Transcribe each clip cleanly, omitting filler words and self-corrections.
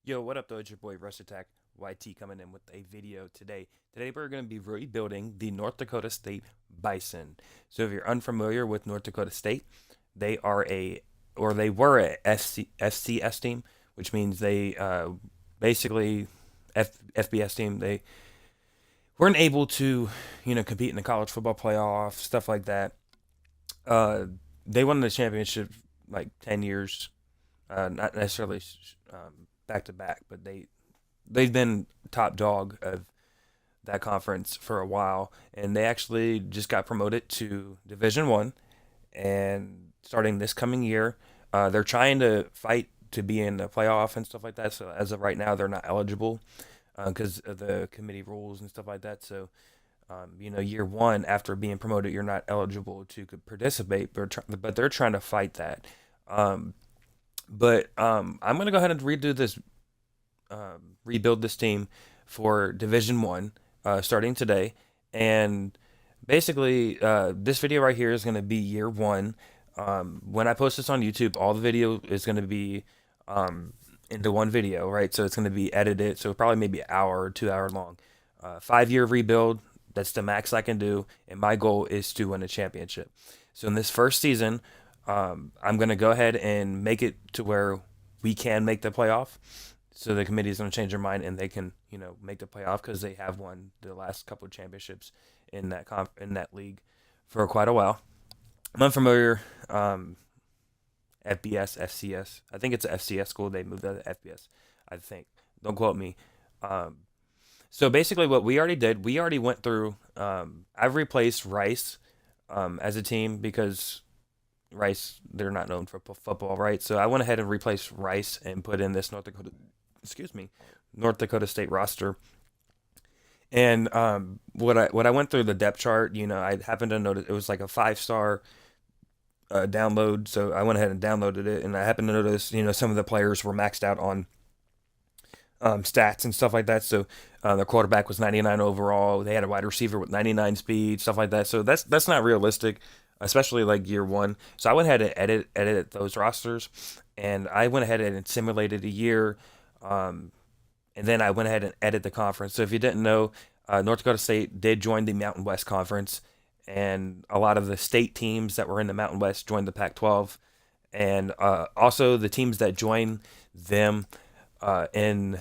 Yo, what up, though? It's your boy Rush Attack YT coming in with a video today. Today, we're going to be rebuilding the North Dakota State Bison. So, if you're unfamiliar with North Dakota State, they are they were a FCS team, which means they basically FBS team. They weren't able to, compete in the college football playoff, stuff like that. Uh, they won the championship like 10 years, not necessarily back to back, but they've been top dog of that conference for a while, and they actually just got promoted to Division 1, and starting this coming year, they're trying to fight to be in the playoff and stuff like that. So as of right now, they're not eligible because of the committee rules and stuff like that. So year one after being promoted, you're not eligible to participate, but they're trying to fight that. Um, but I'm gonna go ahead and rebuild this team for Division 1, starting today. And basically, this video right here is gonna be year one. When I post this on YouTube, all the video is gonna be into one video, right? So it's gonna be edited, so probably maybe an hour or 2 hour long. 5 year rebuild. That's the max I can do, and my goal is to win a championship. So in this first season, I'm going to go ahead and make it to where we can make the playoff. So the committee is going to change their mind and they can, make the playoff because they have won the last couple of championships in that league for quite a while. I'm unfamiliar. FBS, FCS. I think it's a FCS school. They moved out of FBS. I think. Don't quote me. Um, so basically, what we already did, we already went through. I've replaced Rice as a team because Rice, they're not known for football, right? So I went ahead and replaced Rice and put in this North Dakota State roster. And what I went through the depth chart, I happened to notice it was like a 5 star download, so I went ahead and downloaded it, and I happened to notice, some of the players were maxed out on stats and stuff like that. So their quarterback was 99 overall. They had a wide receiver with 99 speed, stuff like that. So that's not realistic, especially like year one. So I went ahead and edited those rosters, and I went ahead and simulated a year, and then I went ahead and edited the conference. So if you didn't know, North Dakota State did join the Mountain West Conference, and a lot of the state teams that were in the Mountain West joined the Pac-12, and also the teams that joined them in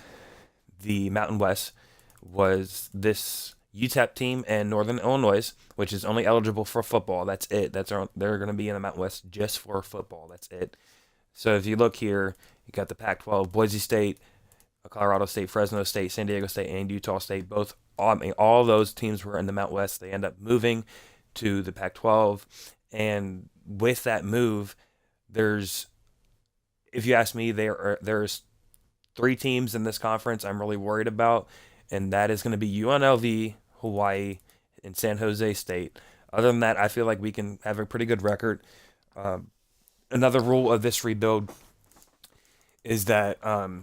the Mountain West was this UTEP team and Northern Illinois, which is only eligible for football. That's it. They're going to be in the Mountain West just for football. That's it. So if you look here, you got the Pac-12, Boise State, Colorado State, Fresno State, San Diego State, and Utah State. All those teams were in the Mountain West. They end up moving to the Pac-12, and with that move, if you ask me, there's 3 teams in this conference I'm really worried about, and that is going to be UNLV, Hawaii, and San Jose State. Other than that, I feel like we can have a pretty good record. Um, Another rule of this rebuild is that,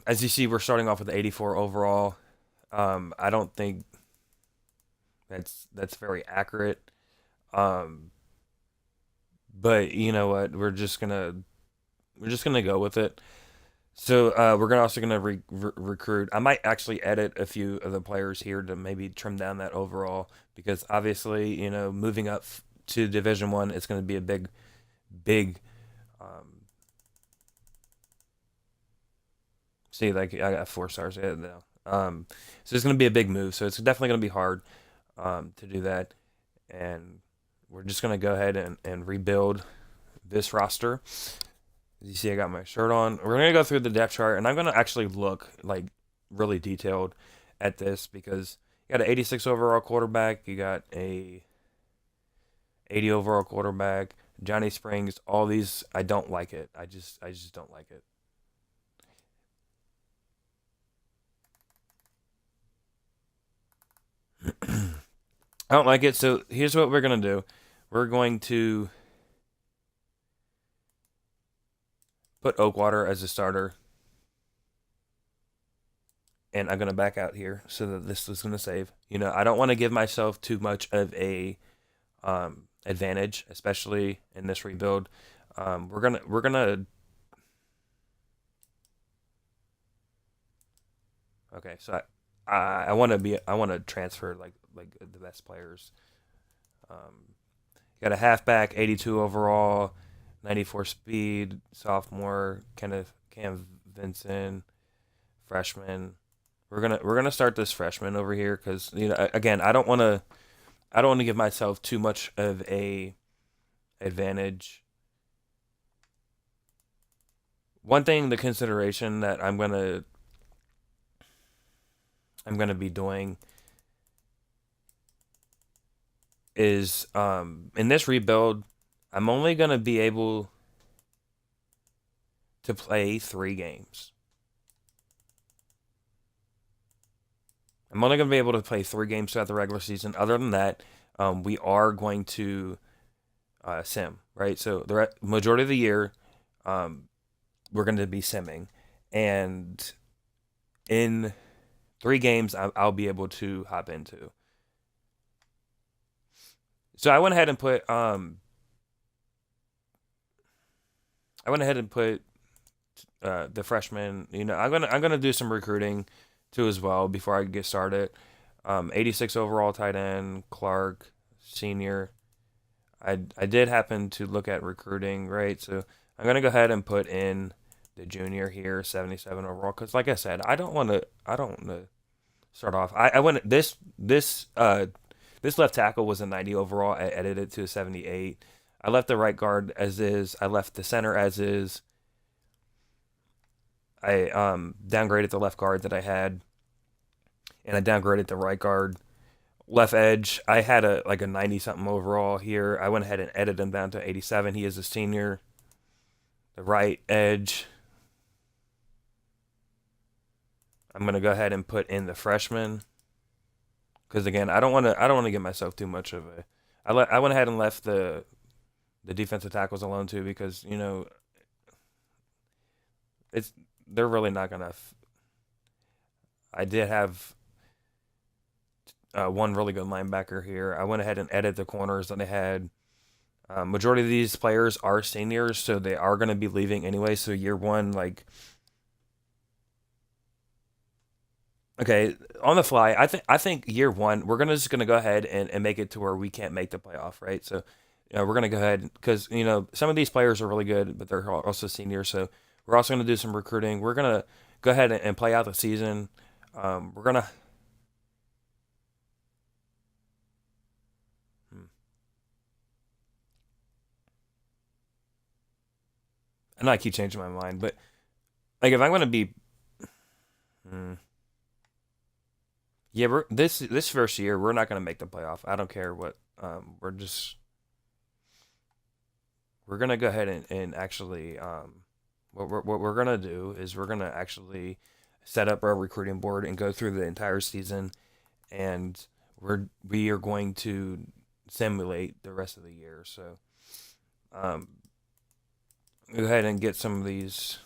as you see, we're starting off with 84 overall. I don't think that's very accurate. Um, but you know what? We're just gonna go with it. So we're gonna also gonna recruit. I might actually edit a few of the players here to maybe trim down that overall because obviously moving up to Division 1 it's gonna be a big. Um, See, like I got 4 stars. Yeah, no. So it's gonna be a big move. So it's definitely gonna be hard to do that, and we're just gonna go ahead and rebuild this roster. As you see, I got my shirt on. We're gonna go through the depth chart, and I'm gonna actually look like really detailed at this because you got an 86 overall quarterback, you got a 80 overall quarterback, Johnny Springs. All these, I don't like it. I just don't like it. I don't like it. So here's what we're gonna do. We're going to put Oakwater as a starter, and I'm gonna back out here so that this is gonna save. I don't want to give myself too much of a advantage, especially in this rebuild. We're gonna Okay, so I want to be I want to transfer like the best players. Um, got a halfback, 82 overall, 94 speed, sophomore, Kenneth Cam Vincent, freshman. We're gonna start this freshman over here because again I don't want to give myself too much of a advantage. One thing, the consideration that I'm gonna be doing is in this rebuild, I'm only gonna be able to play 3 games. I'm only gonna be able to play 3 games throughout the regular season. Other than that, we are going to sim, right? So the majority of the year, um, we're going to be simming, and in 3 games, I'll be able to hop into. So I went ahead and put the freshman. I'm gonna do some recruiting too as well before I get started. 86 overall tight end Clark, senior. I did happen to look at recruiting, right? So I'm gonna go ahead and put in the junior here, 77 overall, because like I said, I don't want to start off. I went this left tackle was a 90 overall. I edited it to a 78. I left the right guard as is. I left the center as is. I downgraded the left guard that I had, and I downgraded the right guard. Left edge, I had a 90 something overall here. I went ahead and edited him down to 87. He is a senior. The right edge, I'm gonna go ahead and put in the freshman because again, I don't want to give myself too much of a. I went ahead and left the defensive tackles alone too because it's they're really not gonna. I did have one really good linebacker here. I went ahead and edited the corners that I had. Majority of these players are seniors, so they are going to be leaving anyway. So year one, like, okay, on the fly, I think year one we're gonna just gonna go ahead and make it to where we can't make the playoff, right? So, we're gonna go ahead because some of these players are really good, but they're also seniors. So we're also gonna do some recruiting. We're gonna go ahead and play out the season. We're gonna. Hmm, I know I keep changing my mind, but like if I'm gonna be, hmm, yeah, this first year we're not gonna make the playoff. I don't care what. We're gonna go ahead and actually what we're gonna do is we're gonna actually set up our recruiting board and go through the entire season, and we are going to simulate the rest of the year. So um, go ahead and get some of these.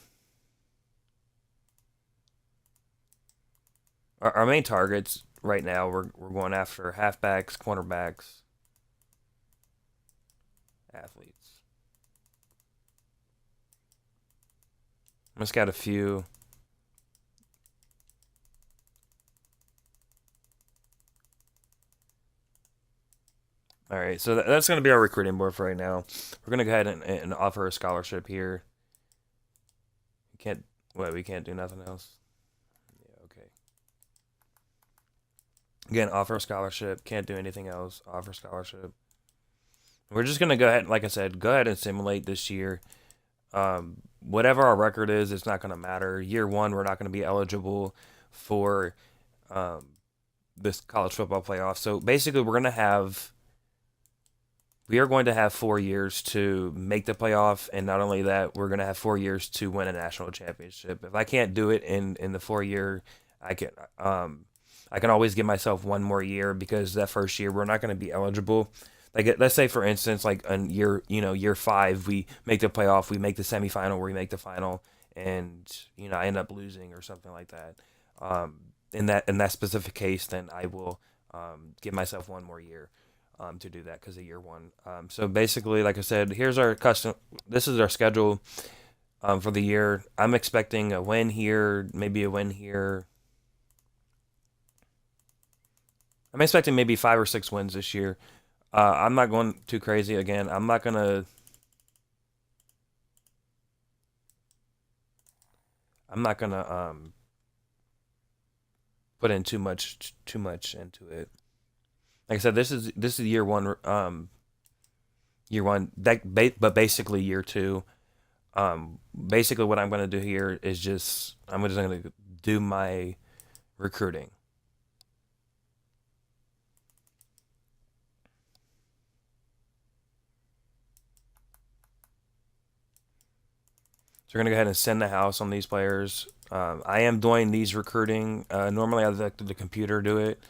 Our main targets right now we're going after halfbacks, cornerbacks, athletes. I just got a few. All right, so that's going to be our recruiting board for right now. We're going to go ahead and offer a scholarship here. We can't, what, we can't do nothing else. Yeah, okay. Again, offer a scholarship. Can't do anything else. Offer scholarship. We're just going to go ahead, like I said, go ahead and simulate this year. Whatever our record is, it's not going to matter. Year one, we're not going to be eligible for um, this college football playoff. So basically, we are going to have 4 years to make the playoff, and not only that, we're going to have 4 years to win a national championship. If I can't do it in the 4 year, I can I can always give myself one more year because that first year we're not going to be eligible. Like let's say for instance, like in year 5, we make the playoff, we make the semifinal, we make the final, and I end up losing or something like that. In that specific case, then I will give myself one more year to do that because of year one. So basically, like I said, here's our custom. This is our schedule for the year. I'm expecting a win here, maybe a win here. I'm expecting maybe 5 or 6 wins this year. I'm not going too crazy again. I'm not gonna put in too much into it. Like I said, this is year one but basically year two. Basically what I'm gonna do here is just I'm just gonna do my recruiting. So we're gonna go ahead and send the house on these players. I am doing these recruiting. Normally I let the computer do it,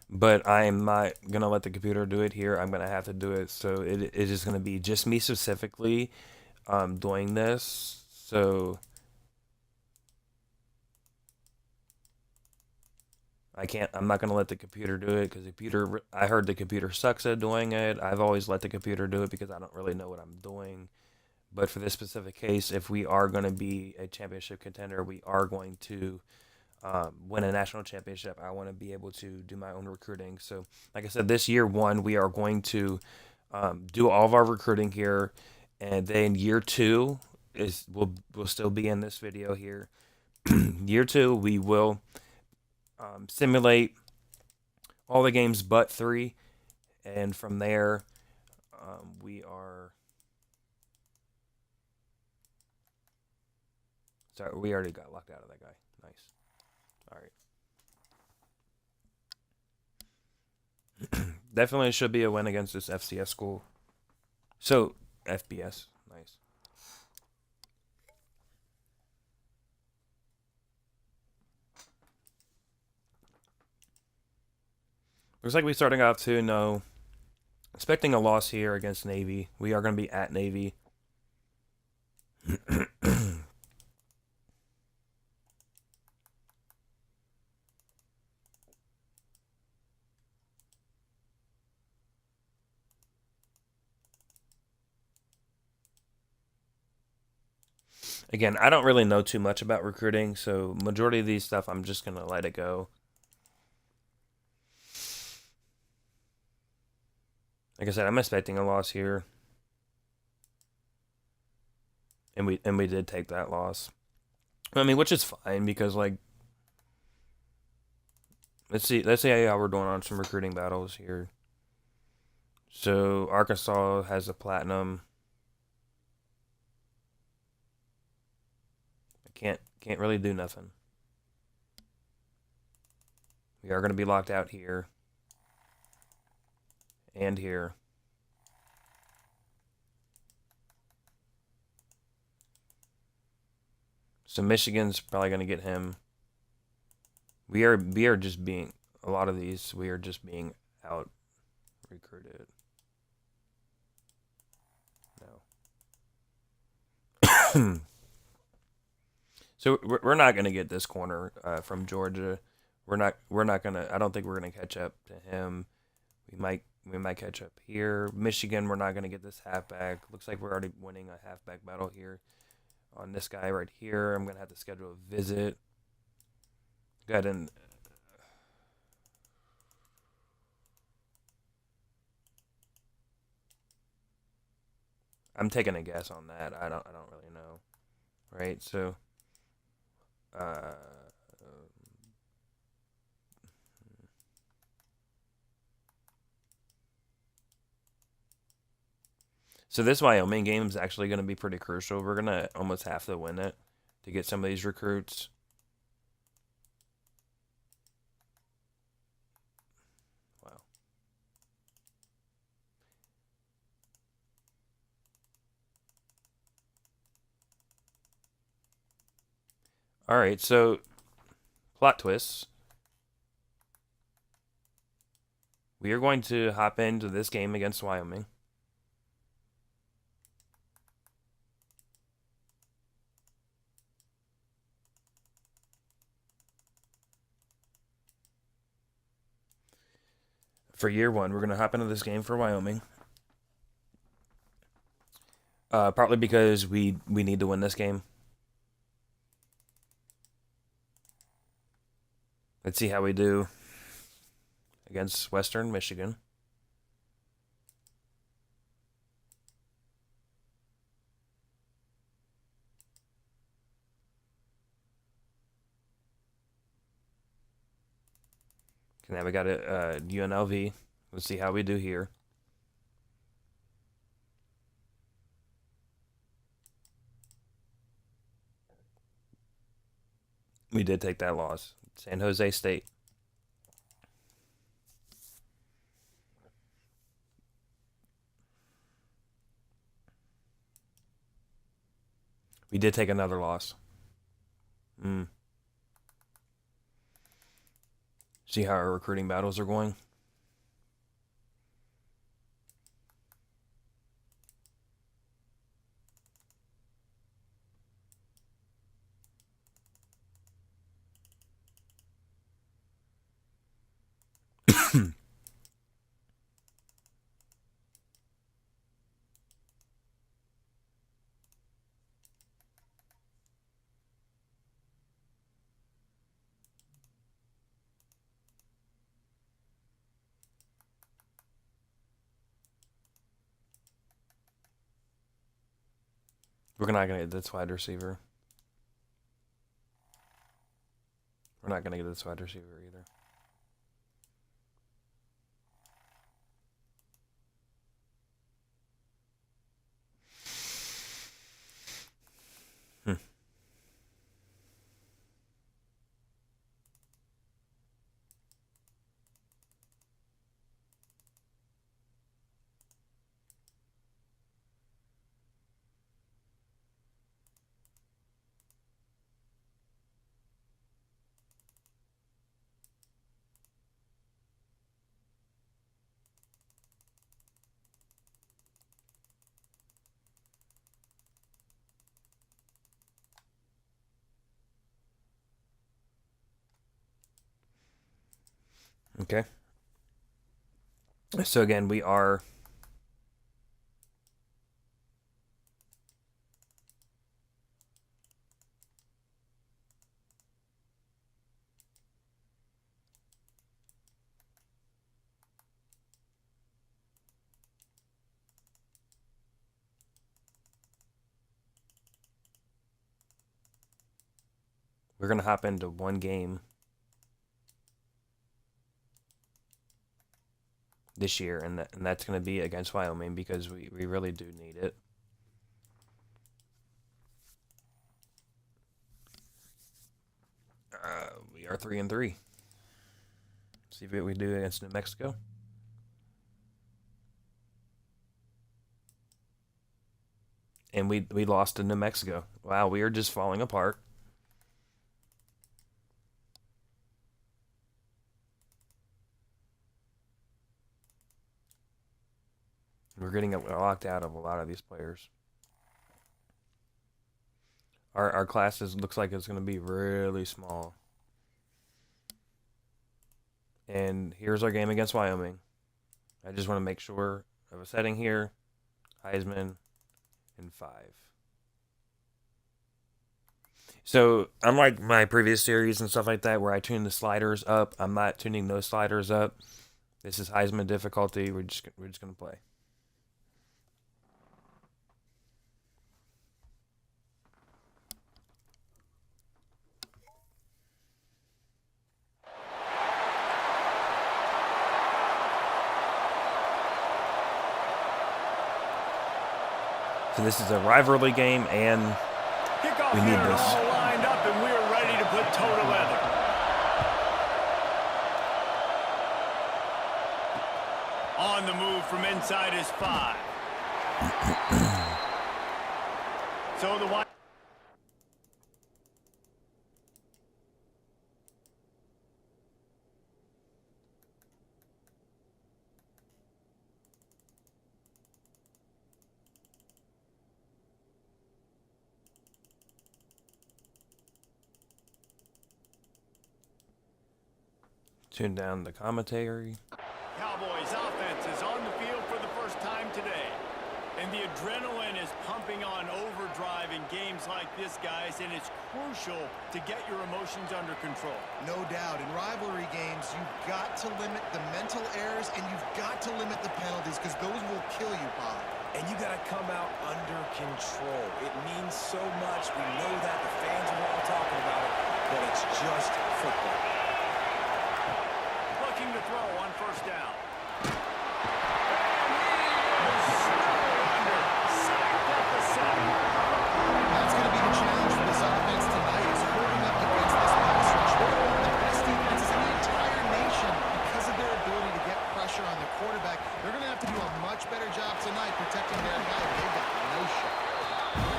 but I am not gonna let the computer do it here. I'm gonna have to do it. So it is gonna be just me specifically doing this. So I'm not gonna let the computer do it because the computer. I heard the computer sucks at doing it. I've always let the computer do it because I don't really know what I'm doing. But for this specific case, if we are going to be a championship contender, we are going to win a national championship. I want to be able to do my own recruiting. So, like I said, this year one, we are going to do all of our recruiting here, and then year two is will still be in this video here. Year two, we will simulate all the games but three, and from there, we are. Sorry, we already got locked out of that guy. Nice. All right. Definitely should be a win against this FCS school. So, FBS. Nice. Looks like we're starting off 2-0. Expecting a loss here against Navy. We are going to be at Navy. Again, I don't really know too much about recruiting, so majority of these stuff I'm just going to let it go. Like I said, I'm expecting a loss here. And we did take that loss. I mean, which is fine because like let's see how we're doing on some recruiting battles here. So Arkansas has a platinum. I can't really do nothing. We are going to be locked out here and here. So Michigan's probably going to get him. We are just being a lot of these. We are just being out recruited. No. So we're not going to get this corner from Georgia. We're not gonna. I don't think we're gonna catch up to him. We might catch up here. Michigan, we're not gonna get this halfback. Looks like we're already winning a halfback battle here on this guy right here. I'm gonna have to schedule a visit. Go ahead and I'm taking a guess on that. I don't really know. Right? So uh so this Wyoming game is actually going to be pretty crucial. We're going to almost have to win it to get some of these recruits. Wow. All right, so plot twists. We are going to hop into this game against Wyoming. For year one, we're going to hop into this game for Wyoming. Partly because we need to win this game. Let's see how we do. against Western Michigan. Okay, now we got a UNLV. Let's see how we do here. We did take that loss. San Jose State. We did take another loss. See how our recruiting battles are going? We're not going to get this wide receiver. We're not going to get this wide receiver either. Okay. So again, we are we're going to hop into one game this year, and that's going to be against Wyoming because we really do need it. We are 3-3. See what we do against New Mexico. And we lost to New Mexico. Wow, we are just falling apart. We're getting locked out of a lot of these players. Our classes looks like it's going to be really small. And here's our game against Wyoming. I just want to make sure of a setting here. Heisman in 5. So unlike my previous series and stuff like that where I tune the sliders up, I'm not tuning those sliders up. This is Heisman difficulty. We're just going to play. So this is a rivalry game, and we need this. All lined up, and we're ready to put toe to leather. On the move from inside his 5. So the wide. Tune down the commentary. Cowboys offense is on the field for the first time today, and the adrenaline is pumping on overdrive in games like this, guys, and it's crucial to get your emotions under control. No doubt. In rivalry games, you've got to limit the mental errors and you've got to limit the penalties because those will kill you, Bob. And you got to come out under control. It means so much. We know that. The fans are all talking about it, but it's just football. Looking to throw on first down. That's going to be the challenge for this offense tonight is holding up against this pass rush. They're one of the best defenses in the entire nation because of their ability to get pressure on the quarterback. They're going to have to do a much better job tonight protecting their guy. They've got no shot.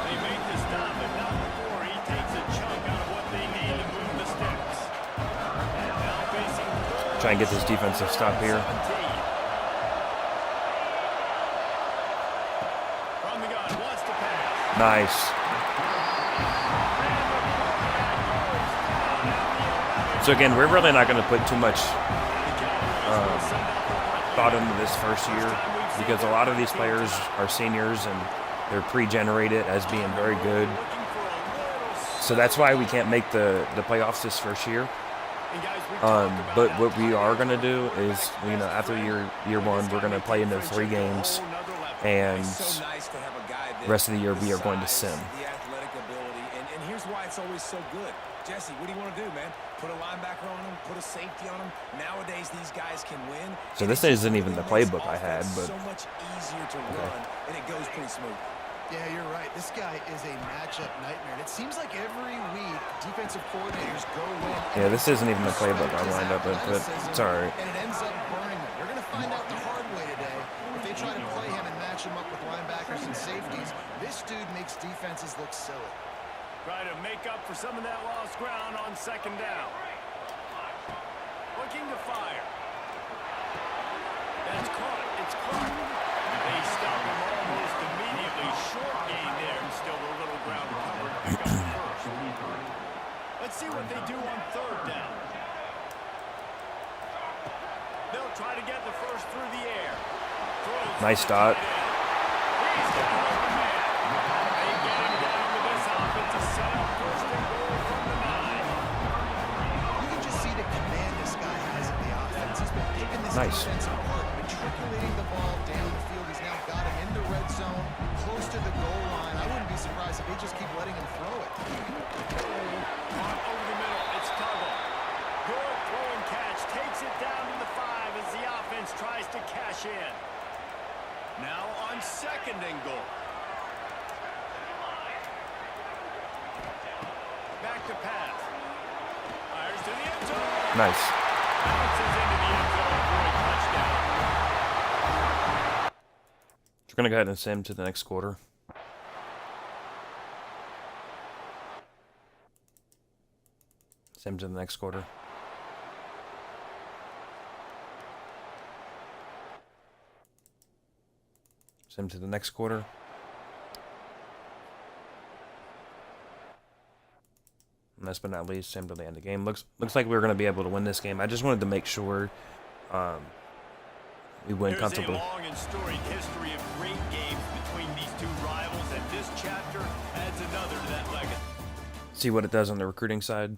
They make the stop, but not before he takes a chunk out of what they need to move the sticks. And now facing Try and get this defensive stop here. 17. From the gun, wants to pass. Nice. So again, we're really not going to put too much thought into this first year because a lot of these players are seniors and they're pre-generated as being very good. So that's why we can't make the playoffs this first year. But what we are going to do is, you know, after year one, we're going to play into 3 games, and the rest of the year we are going to sim. The athletic ability, and here's why it's always so good. Jesse, what do you want to do, man? Put a linebacker on him, put a safety on him. Nowadays, these guys can win. So this isn't even the playbook I had, but so much easier to run, and it goes pretty smooth. Yeah, you're right. This guy is a matchup nightmare. And it seems like every week defensive coordinators go in. Yeah, this isn't even the playbook I lined up with, but it's all right. And it ends up burning them. They're going to find out the hard way today. If they try to play him and match him up with linebackers and safeties, this dude makes defenses look silly. Try to make up for some of that lost ground on second down. Looking to fire. That's caught. It's caught. They stop him almost immediately. Short gain there and still a little ground covered. Back up first. Let's see what they do on third down. They'll try to get the first through the air. Nice dot. He's got an open man. They get him down with this offensive setup. First and goal from the 9. You can just see the command this guy has in the offense. He's been picking this defense apart, matriculating the ball down the field. He's now got him in the red zone, close to the goal line. I wouldn't be surprised if they just keep letting him throw it. Caught over the middle. It's Tuggle. Good throw and catch. Takes it down to the 5 as the offense tries to cash in. Now on second and goal. Back to pass. Fires to the end zone. Nice. Bounces into the end zone for a touchdown. We're going to go ahead and sim to the next quarter. Sim to the next quarter. Sim to the next quarter. And last but not least, sim to the end of the game. Looks like we're going to be able to win this game. I just wanted to make sure we win comfortably. There's a long and storied history of great games between these two rivals, and this chapter adds another to that legacy. See what it does on the recruiting side.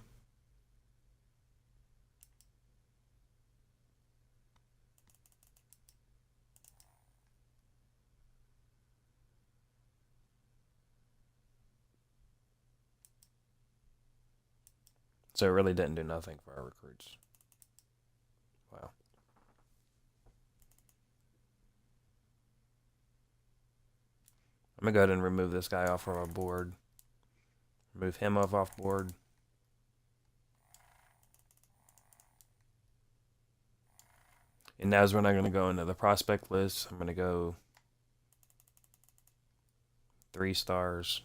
So it really didn't do nothing for our recruits. Wow. I'm going to go ahead and remove this guy off of our board. Remove him off board. And now is when I'm going to go into the prospect list. I'm going to go 3 stars.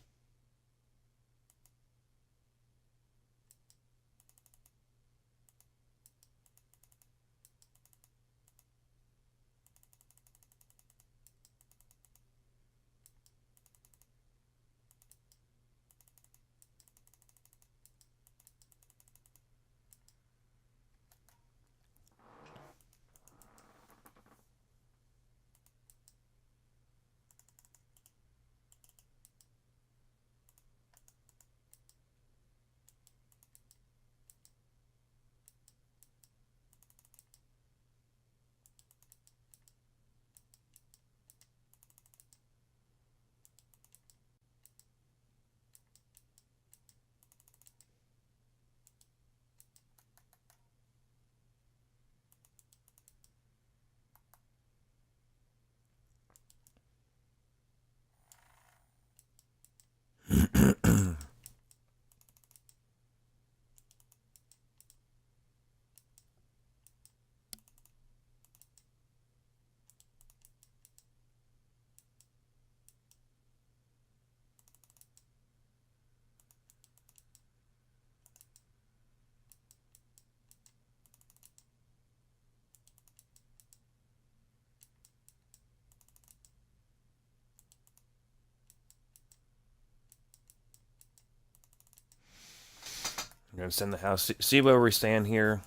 I'm gonna send the house. See where we stand here.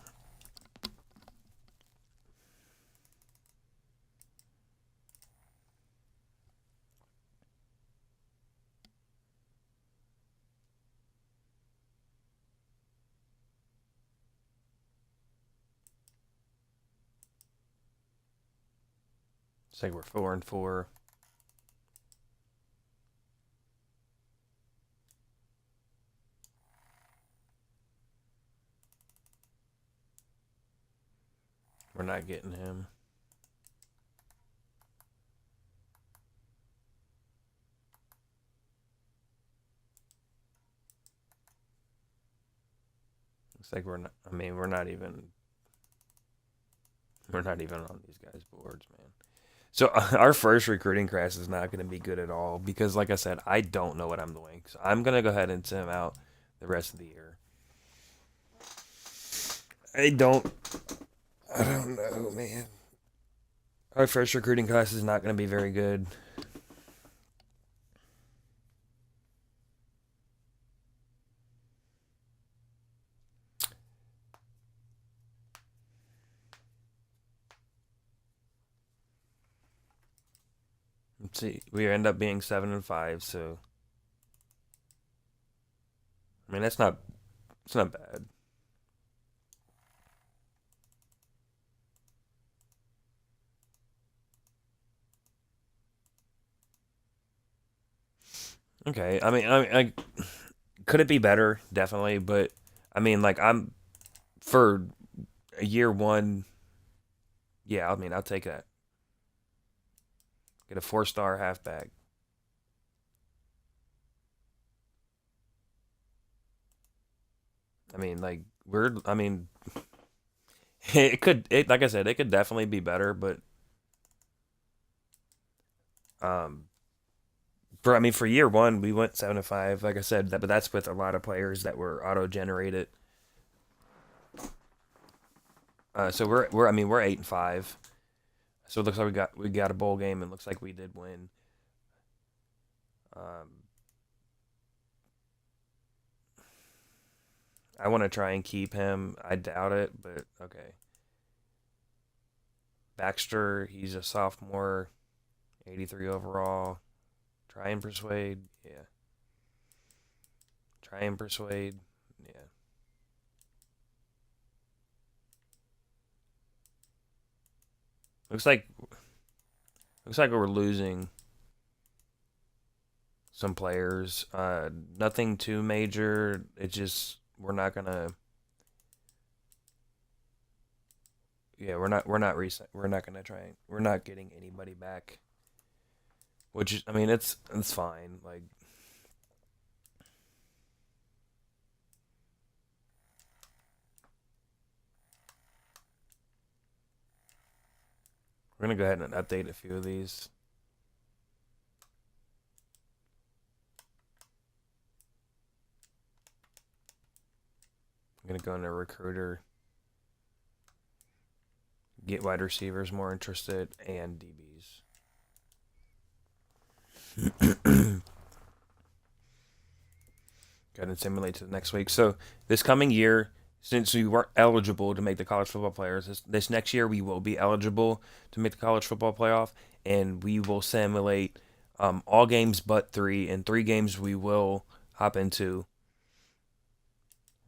Say we're 4-4. We're not getting him. Looks like we're not. I mean, we're not even. We're not even on these guys' boards, man. So our first recruiting class is not going to be good at all because, like I said, I don't know what I'm doing. So I'm going to go ahead and send him out the rest of the year. I don't. I don't know, man. Our first recruiting class is not going to be very good. Let's see. We end up being 7-5, so I mean that's not. It's not bad. Okay. I could it be better? Definitely, but I mean, like I'm for a year one. Yeah, I mean, I'll take that. Get a 4-star halfback. I mean, like we're. I mean, it could. It like I said, it could definitely be better, but um, for I mean, for year one, we went 7-5. Like I said, but that's with a lot of players that were auto generated. So we're. I mean, we're 8-5. So it looks like we got a bowl game, and looks like we did win. Um, I want to try and keep him. I doubt it, but okay. Baxter, he's a sophomore, 83 overall. Try and persuade. Yeah. Try and persuade. Yeah. Looks like looks like we're losing some players. Nothing too major. It just we're not gonna. Yeah, we're not gonna try. We're not getting anybody back. Which is, I mean, it's fine. Like we're gonna go ahead and update a few of these. I'm gonna go into recruiter, get wide receivers more interested, and DBs. Go ahead and simulate to the next week. So this coming year, since we weren't eligible to make the college football players, this next year we will be eligible to make the college football playoff, and we will simulate all games but three, and three games we will hop into.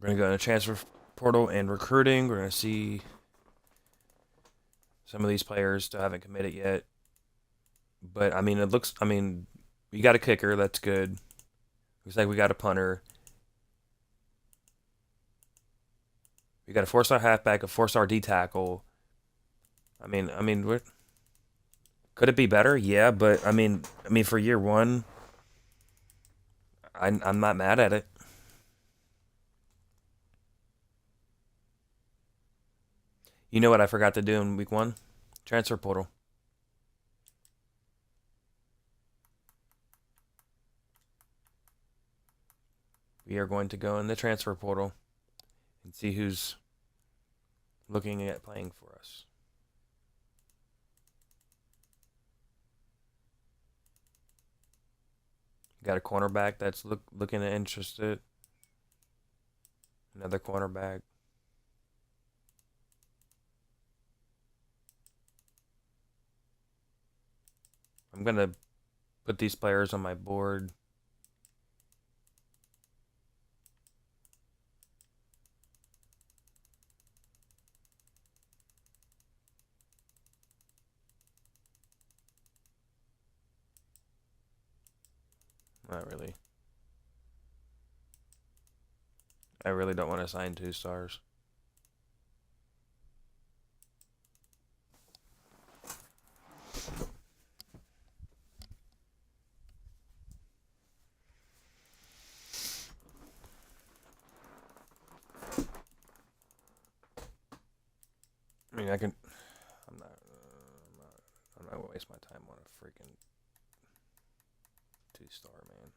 We're gonna go into transfer portal and recruiting. We're gonna see some of these players still haven't committed yet, but I mean it looks. I mean we got a kicker. That's good. Looks like we got a punter. We got a 4-star halfback, a 4-star D tackle. Could it be better? Yeah, but I mean, for year one, I'm not mad at it. You know what I forgot to do in week one? Transfer portal. We are going to go in the transfer portal and see who's looking at playing for us. Got a cornerback that's looking interested. Another cornerback. I'm gonna put these players on my board. Not really. I really don't want to sign 2 stars. I mean, I can. I'm not. I'm not gonna waste my time on a freaking 2 star, man.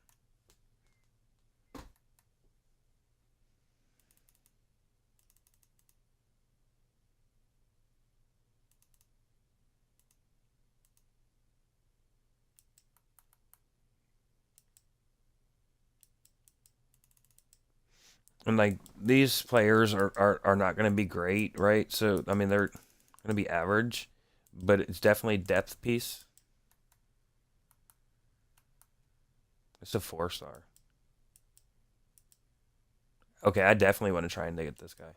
And like these players are not going to be great, right? So I mean they're going to be average, but it's definitely depth piece. It's a 4 star. Okay, I definitely want to try and get this guy.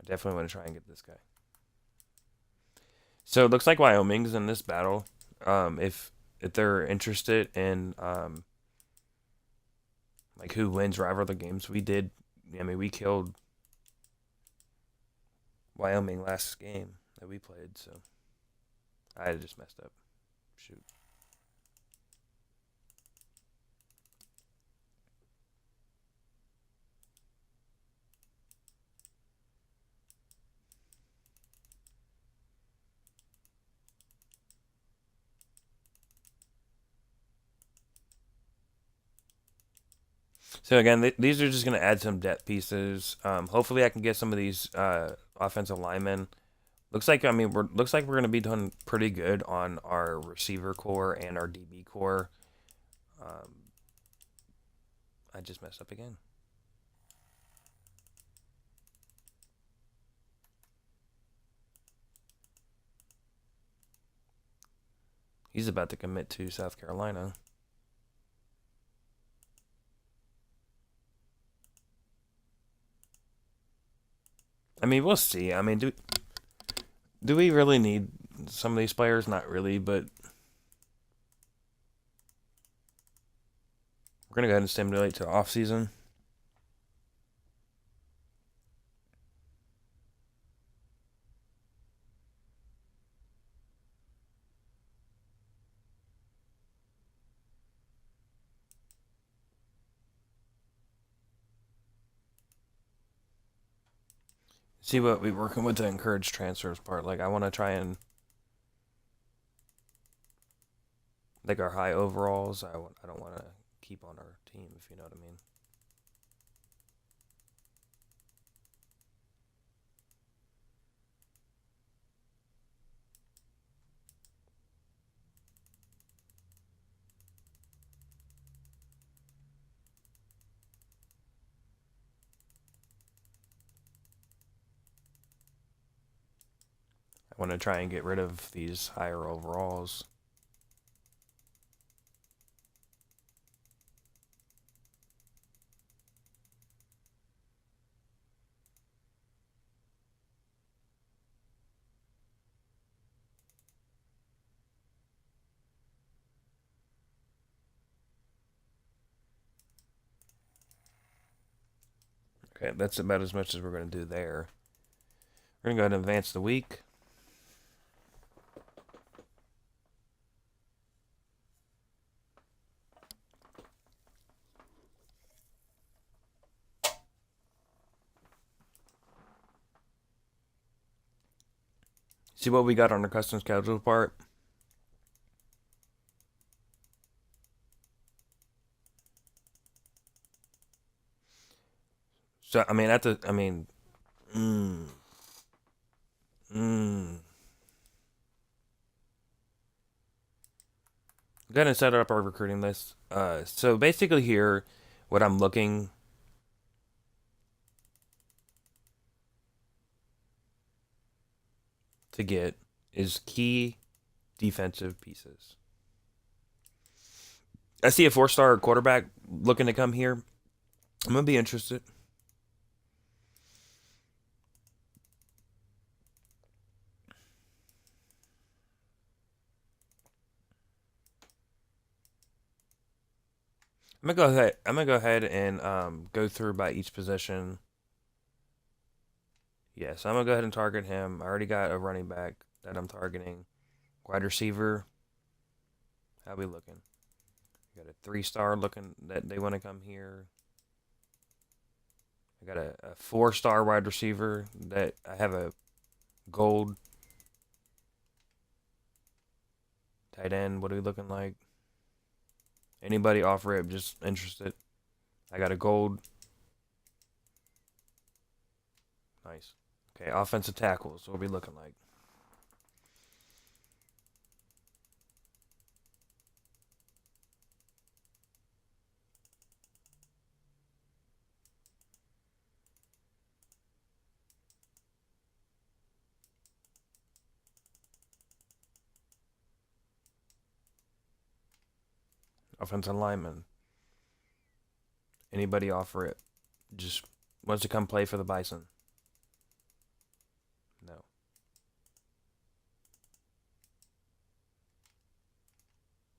I definitely want to try and get this guy. So it looks like Wyoming's in this battle. If they're interested in like who wins rival games, we did. I mean, we killed Wyoming last game that we played, so I just messed up. Shoot. So again, these are just going to add some depth pieces. Hopefully, I can get some of these offensive linemen. Looks like we're going to be doing pretty good on our receiver core and our DB core. Um, I just messed up again. He's about to commit to South Carolina. I mean, we'll see. I mean, do we really need some of these players? Not really, but we're gonna go ahead and stimulate to off season. See what we're working with to encourage transfers part. Like I want to try and like our high overalls. I don't want to keep on our team if you know what I mean. I want to try and get rid of these higher overalls. Okay, that's about as much as we're going to do there. We're going to go ahead and advance the week. See what we got on the custom schedule part. So I mean, mm, mm. Go ahead and set up our recruiting list. So basically here, what I'm looking to get is key defensive pieces. I see a 4-star quarterback looking to come here. I'm gonna be interested. I'm gonna go ahead and go through by each position. Yes, I'm gonna go ahead and target him. I already got a running back that I'm targeting. Wide receiver. How we looking? I got a 3-star looking that they want to come here. I got a 4-star wide receiver that I have a gold tight end. What are we looking like? Anybody off rip just interested? I got a gold. Nice. Okay, offensive tackles. What are we looking like? Offensive lineman. Anybody off rip? Just wants to come play for the Bison. No.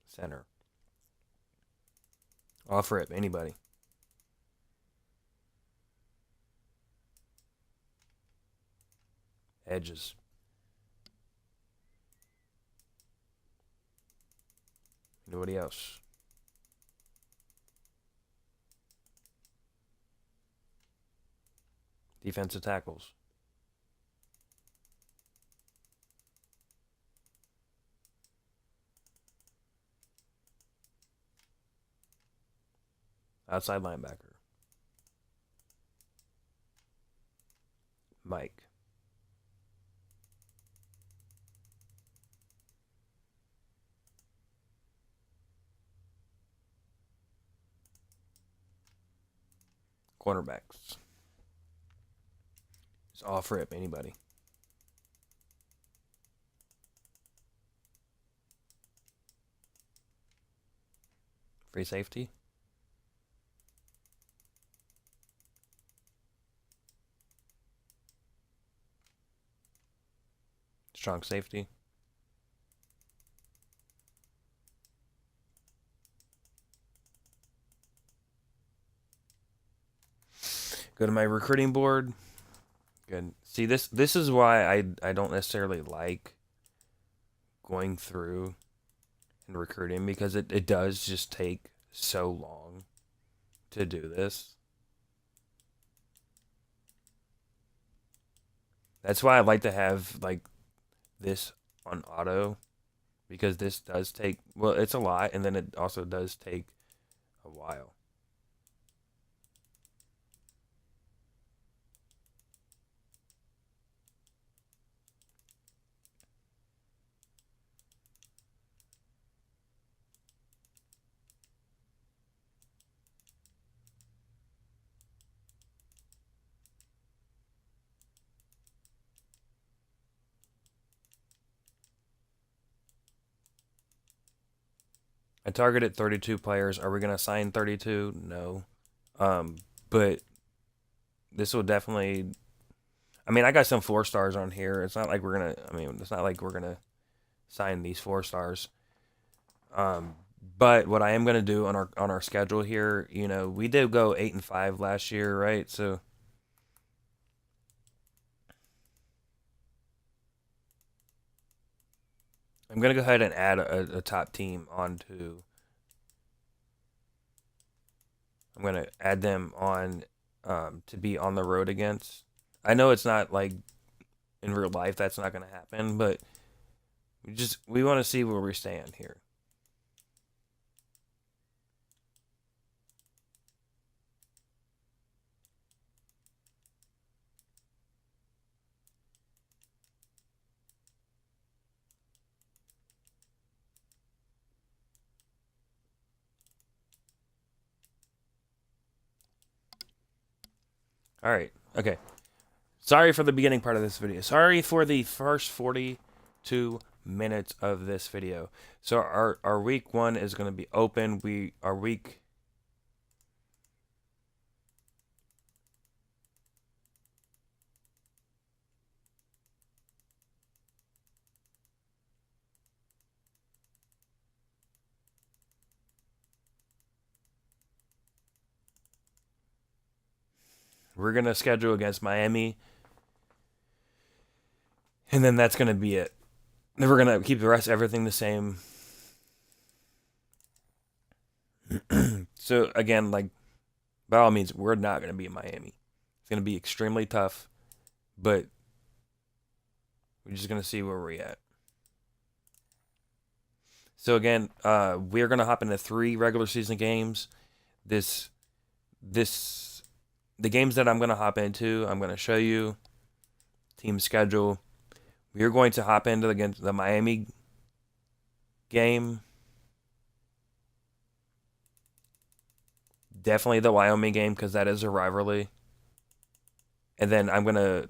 Center. Off rip. Anybody. Edges. Anybody else? Defensive tackles. Outside linebacker. Mike. Cornerbacks. Just off rip. Anybody. Free safety. Strong safety. Go to my recruiting board. Good. See, this is why I don't necessarily like going through and recruiting, because it does just take so long to do this. That's why I like to have like this on auto, because this does take, well, it's a lot, and then it also does take a while. I targeted 32 players. Are we gonna sign 32? No. Um, but this will definitely. I mean, I got some 4-stars on here. It's not like we're gonna. I mean, it's not like we're gonna sign these 4-stars. Um, but what I am gonna do on our schedule here, we did go 8-5 last year, right? So I'm gonna go ahead and add a top team onto. I'm gonna add them on to be on the road against. I know it's not like in real life that's not gonna happen, but we want to see where we stand here. All right. Okay. Sorry for the beginning part of this video. Sorry for the first 42 minutes of this video. So our week 1 is going to be open. We're going to schedule against Miami. And then that's going to be it. Then we're going to keep the rest of everything the same. So, again, like, by all means, we're not going to be in Miami. It's going to be extremely tough. But we're just going to see where we're at. So, again, we're going to hop into 3 regular season games. The games that I'm going to hop into, I'm going to show you team schedule. We are going to hop into against the Miami game. Definitely the Wyoming game because that is a rivalry. And then I'm going to...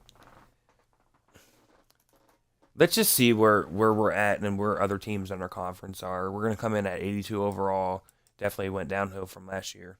Let's just see where we're at and where other teams in our conference are. We're going to come in at 82 overall. Definitely went downhill from last year.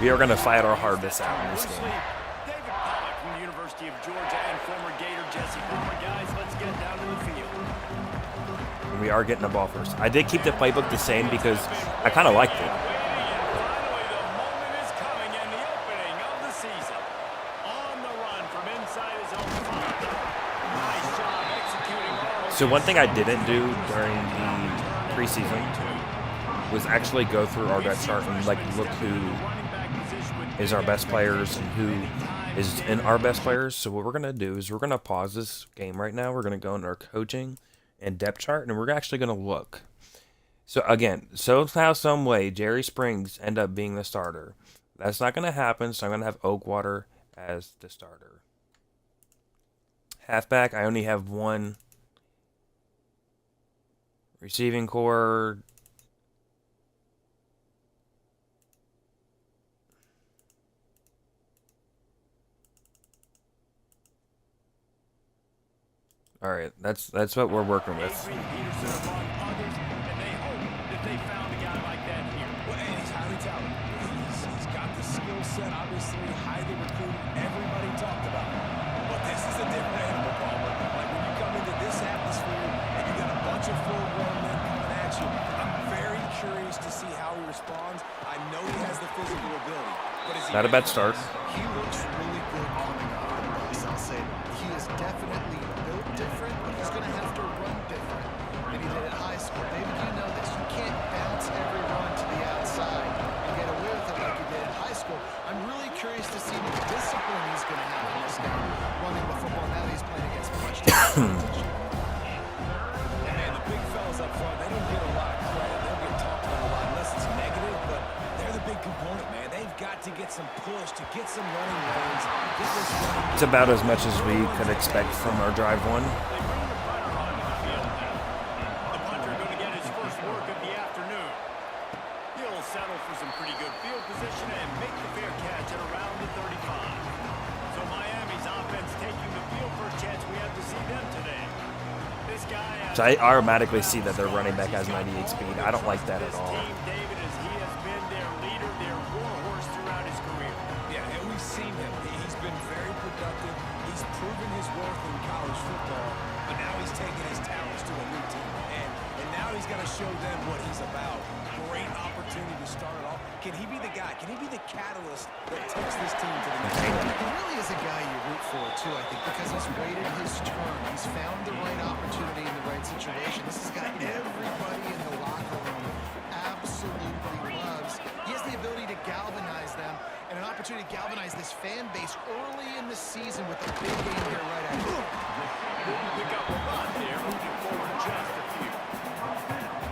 We are going to fight our hardest out in this game. David Pollock from the University of Georgia and former Gator Jesse Palmer. Guys, let's get down to the field. And we are getting the ball first. I did keep the playbook the same because I kind of liked it. Finally, the moment is coming and the opening of the season. On the run from inside his own 5. Nice job executing all. So one thing I didn't do during the preseason was actually go through our depth chart and like look who is our best players and who is in our best players. So what we're going to do is we're going to pause this game right now. We're going to go into our coaching and depth chart, and we're actually going to look. So again, somehow, some way, Jerry Springs end up being the starter. That's not going to happen, so I'm going to have Oakwater as the starter. Halfback, I only have 1. Receiving core... All right, that's what we're working with. Peterson among others, and they hope that they found a guy like that here. Well, and he's highly talented. He's got the skill set, obviously, highly recruited. Everybody talked about him. But this is a different animal, Palmer. Like when you come into this atmosphere and you got a bunch of full-grown men coming at you, I'm very curious to see how he responds. I know he has the physical ability, but is he... Not a bad start. He looks really good coming on, Russ. I'll say he is definitely built different, but he's going to have to run different than he did at high school. David, you know this. You can't bounce every run to the outside and get away with it like you did at high school. I'm really curious to see the discipline he's going to have in this game, running the football now that he's playing against much competition. And the big fellas up front, they don't get a lot of credit. They don't get talked about a lot unless it's negative, but they're the big component, man. They've got to get some push, to get some running lanes. Get this running. It's about as much as we could expect from our drive 1. The punter going to get his first work of the afternoon. He'll settle for some pretty good field position and make the fair catch at around the 35. So Miami's offense taking the field. First chance we have to see them today. This guy. So I automatically see that their running back has 98 speed. I don't like that at all. Team, David, as he has been their leader, their warhorse throughout his career. Yeah, and we've seen him. He's been very productive. He's proven his worth in college football, but now he's taking his talents to a new team. And now he's got to show them what he's about. Great opportunity to start it off. Can he be the guy? Can he be the catalyst that takes this team to the next level? He really is a guy you root for, too, I think, because he's waited his turn. He's found the right opportunity in the right situation. This has got everybody in the locker room absolutely loves. He has the ability to galvanize them and an opportunity to galvanize this fan base early in the season with a big game here right at home. Pick up a run there, moving forward just a few.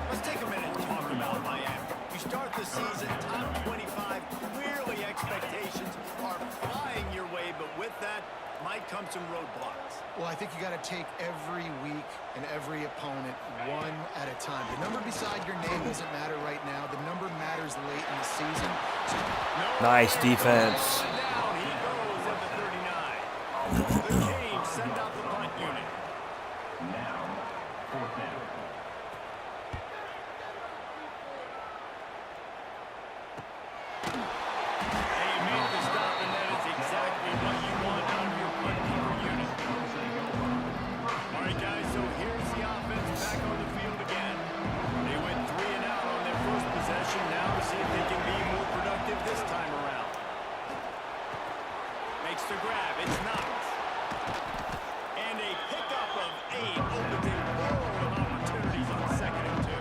Let's take a minute and talk about Miami. You start the season top 25. Clearly expectations are flying your way, but with that might come some roadblocks. Well, I think you got to take every week and every opponent one at a time. The number beside your name doesn't matter right now. The number matters late in the season. So Nice defense. Down he goes at the 39. The Canes send out the punt unit. Now, fourth down. And you made the stop, and that is exactly what you want out of your punt keeper unit. All right, guys, so here's the offense back on the field again. They went 3 and out on their first possession. Now to see if they can be more productive this time around. Makes the grab. It's Knox. And a pickup of 8 opens a world of opportunities on 2nd and 2.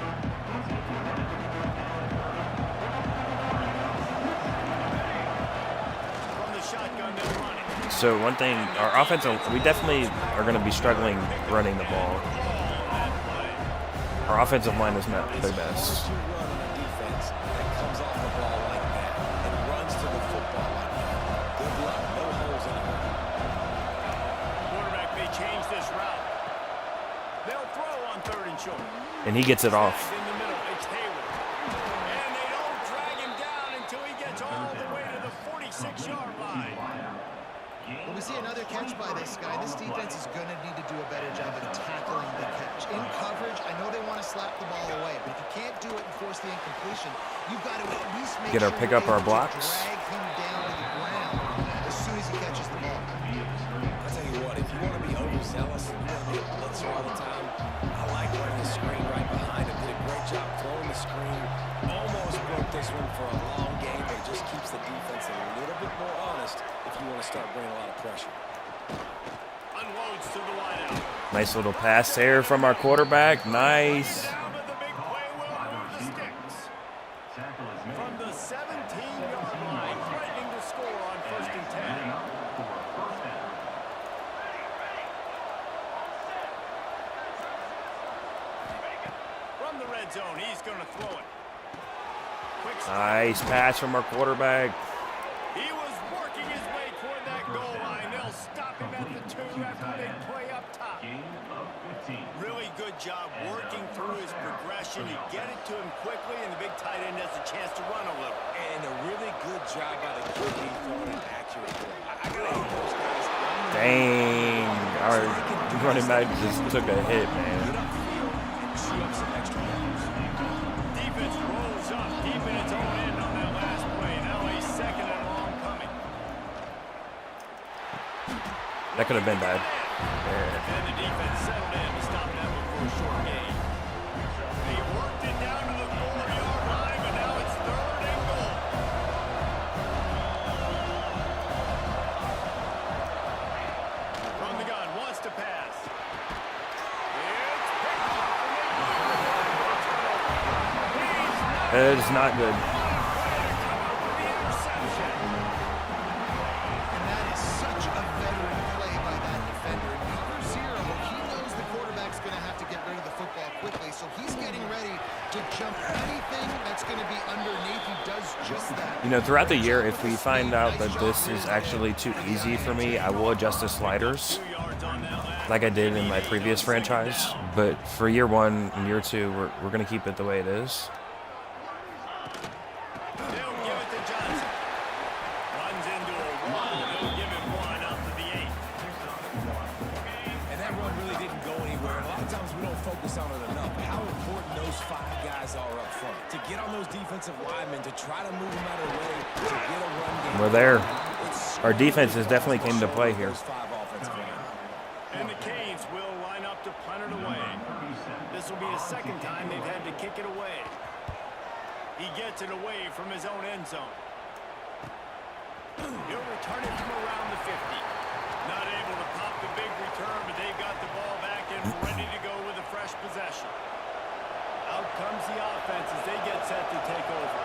From the shotgun, they'll run it. So one thing, our offensive, we definitely are going to be struggling running the ball. Our offensive line is not the best. You run on a defense that comes off the ball like that and runs to the football like that. Good luck. No holes anywhere. Quarterback may change this route. They'll throw on 3rd and short. And he gets it off. In the middle, it's Hayward. And they don't drag him down until he gets all the way to the 46-yard line. when we see another catch by this guy, this defense is going to need to do a better job of tackling the catch. In coverage, I know they want to slap the ball away, but if you can't do it and force the incompletion, you've got to at least make sure pick up our you're able to blocks. drag him down to the ground as soon as he catches the ball. I tell you what, if you want to be overzealous and you want to be a blitzer all the time, I like running the screen right behind him. Did a great job throwing the screen. Almost broke this one for a long game, but it just keeps the defense a little bit more honest if you want to start bringing a lot of pressure. Unloads to the wideout. Nice little pass there from our quarterback. Nice. Down, but the big play will move the sticks. Tackle is made. From the 17-yard line, threatening to score on 1st and 10. For first down. From the red zone, he's going to throw it. Quick strike. Nice pass from our quarterback. He was working his way toward that goal line. They'll stop him at the 2 after a big play up top. Gain of 15. Really good job working through his progression. You get it to him quickly, and the big tight end has a chance to run a little. And a really good job by the QB throwing an accurate ball. I got to hate those guys. Dang. Our running back just took a hit, Get man. upfield and shoot up some extra yards. Defense rolls up deep in its own end on that last play. Now a 2nd and long coming. That could have been bad. And the defense settled in to stop that one for a short gain. They worked it down to the 4-yard line, but now it's 3rd and goal. From the gun, wants to pass. It's picked off, and they That is not good. interception. And that is such a veteran play by that defender. In cover 0, he knows the quarterback's going to have to get rid of the football quickly, so he's getting ready to jump anything that's going to be underneath. He does just that. You know, throughout the year, if we find out that this is actually too easy for me, I will adjust the sliders 2 yards on that last. like I did in my previous franchise. But for year 1 and year 2, we're going to keep it the way it is. They'll give it to Johnson. Runs into a wall. They'll give him 1 out to the 8. And that run really didn't go anywhere. And a lot of times we don't focus on it enough. How important those 5 guys are up front. To get on those defensive linemen, to try to move them out of the way, to get a run game. We're there. It's Our defense has definitely came to play here. those 5 offensive linemen. And the Canes will line up to punt it away. This will be the 2nd time they've had to take it away. He gets it away from his own end zone. He'll return it from around the 50. Not able to pop the big return, but they got the ball back and ready to go with a fresh possession. Out comes the offense as they get set to take over.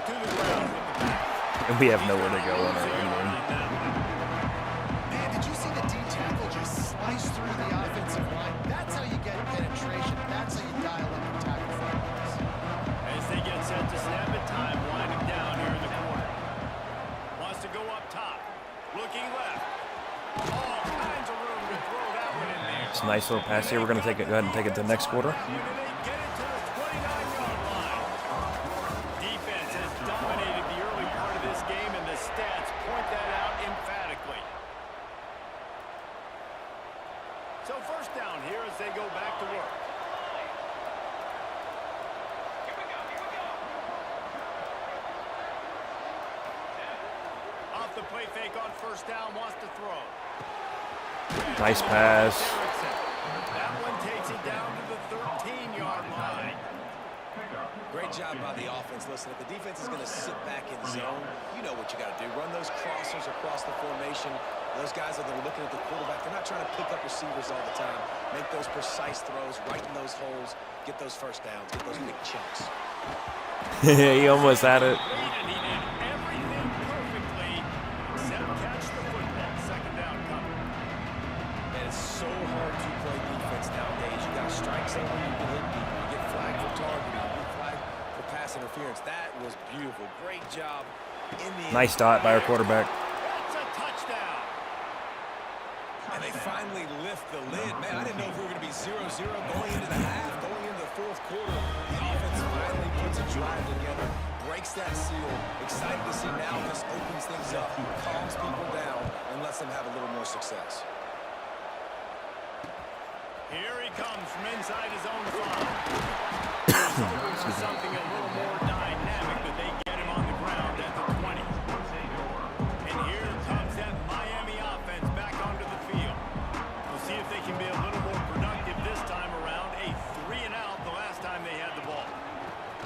To the ground with the back. And we have nowhere to go on our own game. Man, did you see the D tackle just slice through the offensive line? That's how you get penetration. That's how you dial up the tackle footballs. As they get set to snap it, time winding down here in the corner. Wants to go up top. Looking left. All kinds of room to throw that one in there. It's a nice little pass here. We're going to go ahead and take it to the next quarter. And they get it to the 29-yard line. Defense has dominated the early part of this game, and the stats point that out emphatically. So first down here as they go back to work. Off the play fake on first down, wants to throw. Nice pass. That one takes it down to the 13-yard line. Great job by the offense. Listen, if the defense is going to sit back in zone, you know what you got to do. Run those crossers across the formation. Those guys that are looking at the quarterback, they're not trying to pick up receivers all the time. Make those precise throws, right in those holes, get those first downs, get those big chunks. He almost had it. And he did everything perfectly except catch the football. Second down coming. And it's so hard to play defense nowadays. You got to strike someone, you can hit people. You get flagged for targeting, you get flagged for pass interference. That was beautiful. Great job in the end. Nice dot by our quarterback. That's a touchdown. And they finally lift the lid. Man, I didn't know if we were going to be 0-0 going into the half, going into the fourth quarter. The offense finally puts a drive together, breaks that seal. Excited to see now this opens things up, calms people down, and lets them have a little more success. Here he comes from inside his own 5. He's hoping for something a little more dynamic, but they get him on the ground at the 20. And here comes that Miami offense back onto the field. We'll see if they can be a little more productive this time around. A 3-and-out the last time they had the ball.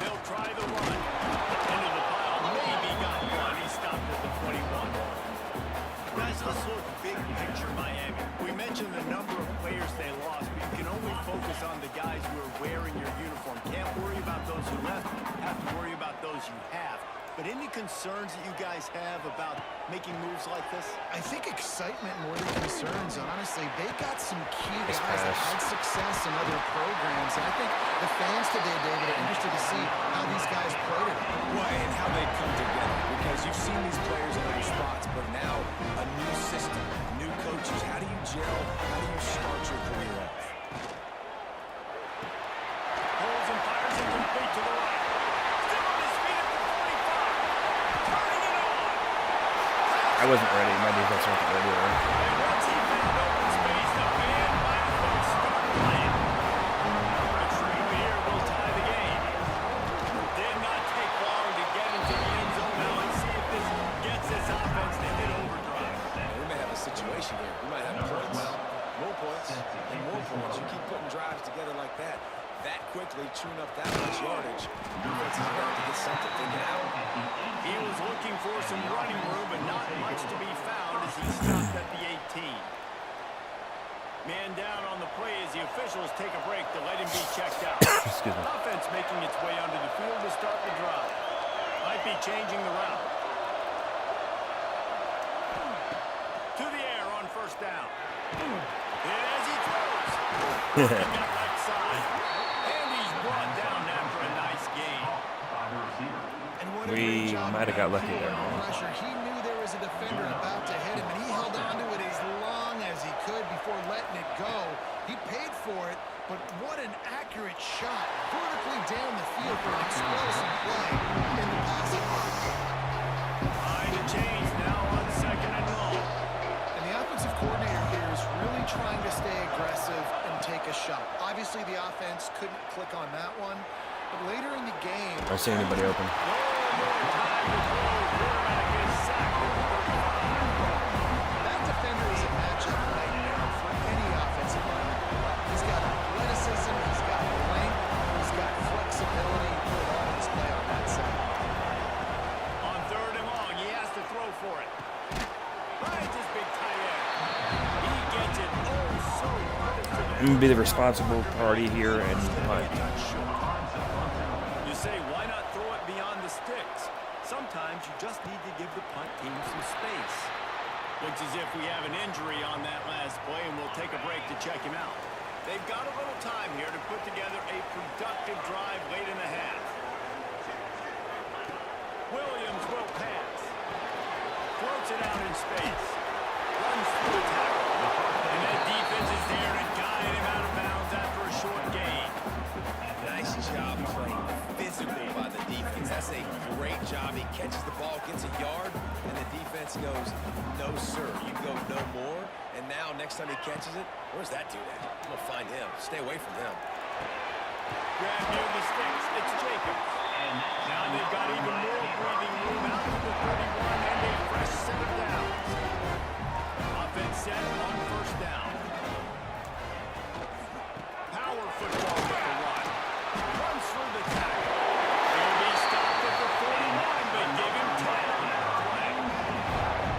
They'll try the run. Into the pile. Maybe got one. He stopped at the 21. Guys, let's look big picture Miami. We mentioned the number of players they lost, but you can only focus on the guys who are wearing your uniform. Can't worry about those who left. Have to worry about those you have. But any concerns that you guys have about making moves like this? I think excitement more than concerns, honestly. They got some key Nice guys that pass. had success in other programs. And I think the fans today, David, are interested to see how these guys played it. Well, and how they come together, because you've seen these players in other spots, but now a new system, new coaches. How do you gel? How do you start your career off? Pulls and fires it complete to the right. Still on his feet at the 45. Turning it on. I wasn't ready. My defense wasn't ready there. And once he found open space, the band might as well start playing. Retrieve here will tie the game. Did not take long to get into the end zone. Now let's see if this gets this offense to hit overdrive. We may have a situation here. We might have points, more points, and more points. You keep putting drives together like that quickly, chewing up that much yardage. Defense is going to get something figured out. He was looking for some running room, but not much to be found as he stopped at the 18. Man down on the play as the officials take a break to let him be checked out. Excuse me. Offense making its way onto the field to start the drive. Might be changing the route. To the air on first down. And as he throws, he got right side. And he's brought down after a nice gain. And what a We great job might have got lucky under there. pressure. He knew there was a defender about to hit him, and he held on to it as long as he could before letting it go. He paid for it, but what an accurate shot vertically down the field for an explosive play in the passing game. Trying to change now on second and long. And the offensive coordinator here is really trying to stay aggressive and take a shot. Obviously, the offense couldn't click on that one, but later in the game, I don't see anybody open. that defender is a matchup nightmare for any offensive lineman. He's got athleticism, he's got length, I'm gonna be the responsible party here and punt. You say, why not throw it beyond the sticks? Sometimes you just need to give the punt team some space. Looks as if we have an injury on that last play, and we'll take a break to check him out. They've got a little time here to put together a productive drive late in the half. Williams will pass. Floats it out in space. Runs through the tackle. And that defense is there and guided him out of bounds after a short gain. Nice job playing physical by the defense. That's a great job. He catches the ball, gets a yard, and the defense goes, no, sir. You go no more. And now, next time he catches it, where's that dude at? I'm going to find him. Stay away from him. Grab near the sticks. It's Jacobs. Now they've got even more breathing room out to the 31 and a fresh set of downs. Offense set on first down. Power football with the run. Runs through the tackle. He'll be stopped at the 41, but give him 10 on that play.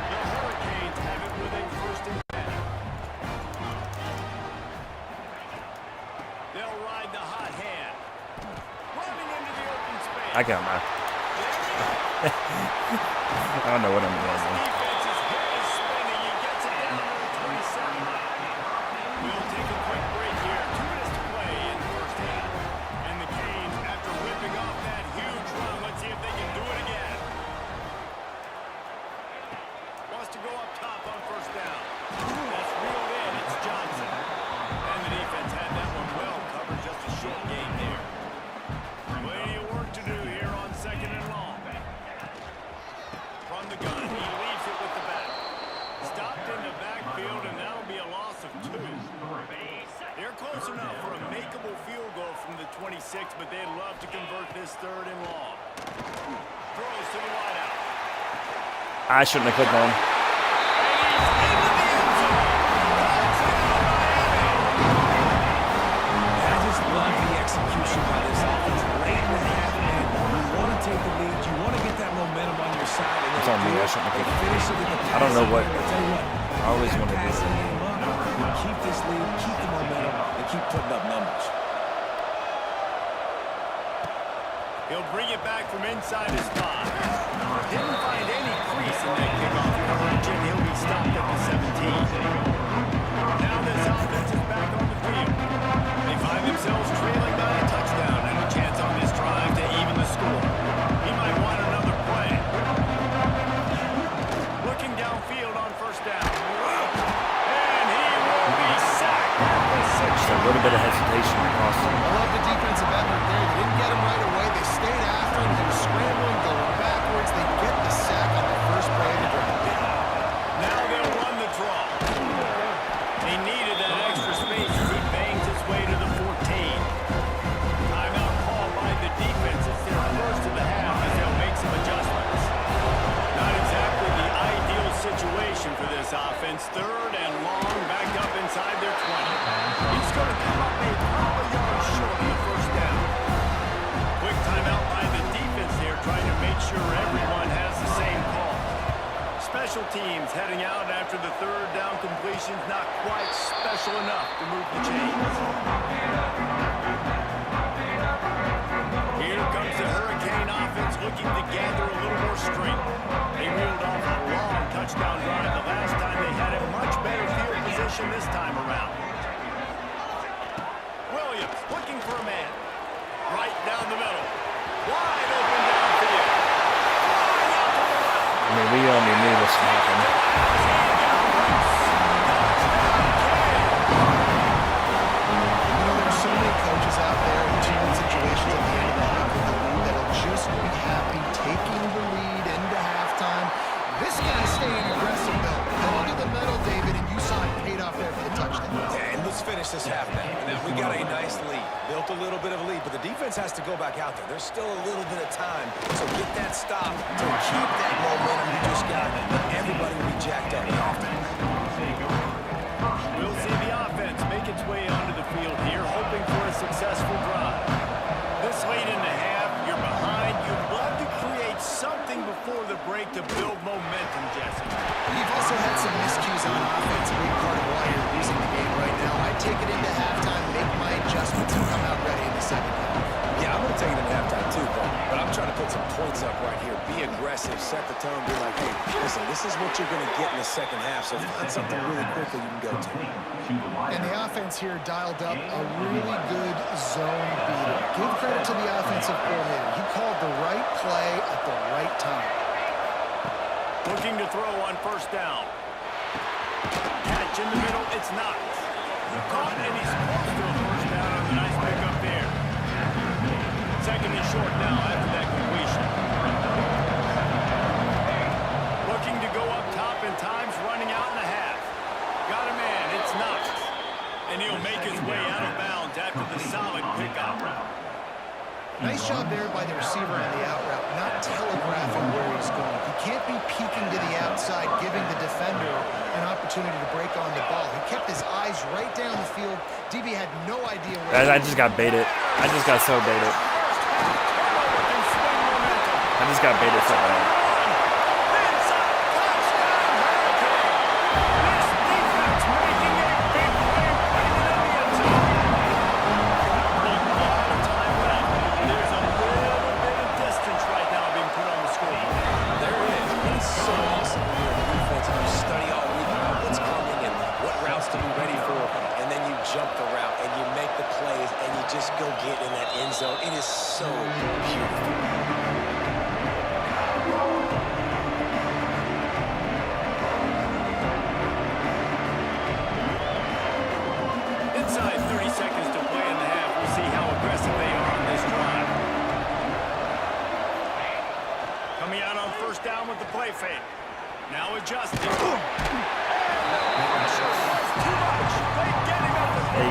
The Hurricanes have it with a first and 10. They'll ride the hot hand. Running into the open space. I got my. I don't know what I'm doing. Defense's head is spinning. He gets it down to the 27. We'll take a quick break here. 2 minutes to play in the first half. And the Canes, after ripping off that huge run, let's see if they can do it again. Wants to go up top on first down. That's reeled in. It's Johnson. And the defense had that one well covered. Just a short game there. Plenty of work to do here on second and long. From the gun, he leaves it with the back. Stopped in the backfield, and that'll be a loss of 2. They're close enough for a makeable field goal from the 26, but they'd love to convert this third and long. Throws to the wideout. I shouldn't have clicked on. I just love the execution by this offense. Late in the half, man, you want to take the lead. You want to get that momentum on your side. And It's on me. I shouldn't have they clicked. finish it with the I don't know what. I'll tell you what. I always want to do Passing it. game up, you keep this lead, keep the momentum, and keep putting up numbers. He'll bring it back from inside his 5. Didn't find any crease in that kickoff coverage, and he'll be stopped at the 17. Now this offense is back on the field. They find themselves trailing by a touchdown and a chance on this drive to even the score. He might want another play. Looking downfield on first down. And he will be sacked at the 6. Just a little bit of hesitation across I love the defensive effort there. They didn't get him right away. They stayed after him. He was scrambling, going backwards. They get the sack on the first play of the drive. Now they'll run the draw. He needed that extra space as he bangs his way to the 14. Timeout called by the defense. It's their first of the half as they'll make some adjustments. Not exactly the ideal situation for this offense. Third and long, back up inside their 20. He's going to come up a couple yards short of the first down. Quick timeout by the defense there, trying to make sure everyone has the same call. Special teams heading out after the third down completion's not quite special enough to move the chains. Here comes the Hurricane offense looking to gather a little more strength. They reeled off a long touchdown drive the last time. They had a much better field position this time around. Williams looking for a man. Right down the middle. Wide open downfield. I mean, we only knew this would happen. You know, there's so many coaches out there in cheating situations at the end of the half with the lead that'll just be happy taking the lead into halftime. This guy's staying aggressive, though. Going to the middle, David, and you saw it paid off there for the touchdown. Yeah, and let's finish this half now. Now, we got a nice lead. Built a little bit of a lead, but the defense has to go back out there. There's still a little bit of time. So get that stop to keep that momentum you just got. But everybody will be jacked up. We'll see the offense make its way onto the field here, hoping for a successful drive. This late in the half, you're behind. You'd love to create something before the break to build momentum, Jesse. You've also had some miscues on offense, a big part of why you're losing the game right now. I take it into half. be aggressive, set the tone, be like, hey, listen, this is what you're going to get in the second half, so find something really quickly you can go to. And the offense here dialed up a really good zone beater. Give credit to the offensive coordinator. He called the right play at the right time. Looking to throw on first down. Catch in the middle, it's not. Caught, and he's close to a first down on the nice pickup there. Second and short now after that completion. Looking to go up top, and time's running out in the half. Got a man, it's not. And he'll make his way out of bounds after the solid pickup. Nice job there by the receiver on the out route, not telegraphing where he's going. He can't be peeking to the outside, giving the defender an opportunity to break on the ball. He kept his eyes right down the field. DB had no idea where I just got baited. I just got so baited. I just got baited so bad. Jump the route and you make the plays and you just go get in that end zone. It is so beautiful. Inside 30 seconds to play in the half. We'll see how aggressive they are on this drive. Coming out on first down with the play fake. Now adjusting. Too much. They get him up to 15.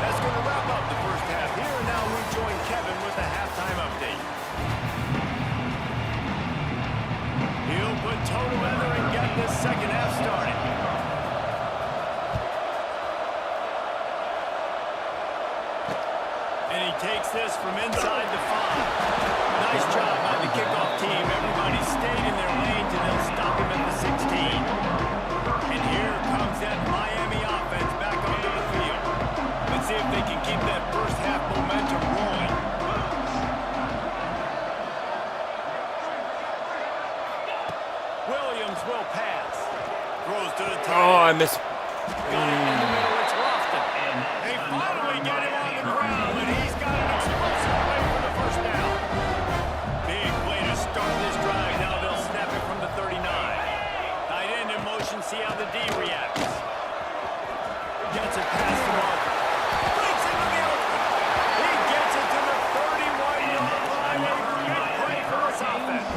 That's going to wrap up the first half here. And now we join Kevin with the halftime update. He'll put toe together and get this second half started. And he takes this from inside the 5. Nice job by the kickoff team. Everybody stayed in their lanes, and they'll stop him at the 16. And here comes that Miami offense back onto the field. Let's see if they can keep that first half momentum rolling. Williams will pass. Throws to the top. Oh, I missed. Got it in the middle. It's Lofton. They finally get him on the ground, and he's got an explosive play for the first down. Big play to start this drive. Now they'll snap it from the 39. Tight end in motion. See how the D reacts. Gets it past the mark. Breaks into the open. He gets it to the 31-yard line. A big play for this offense.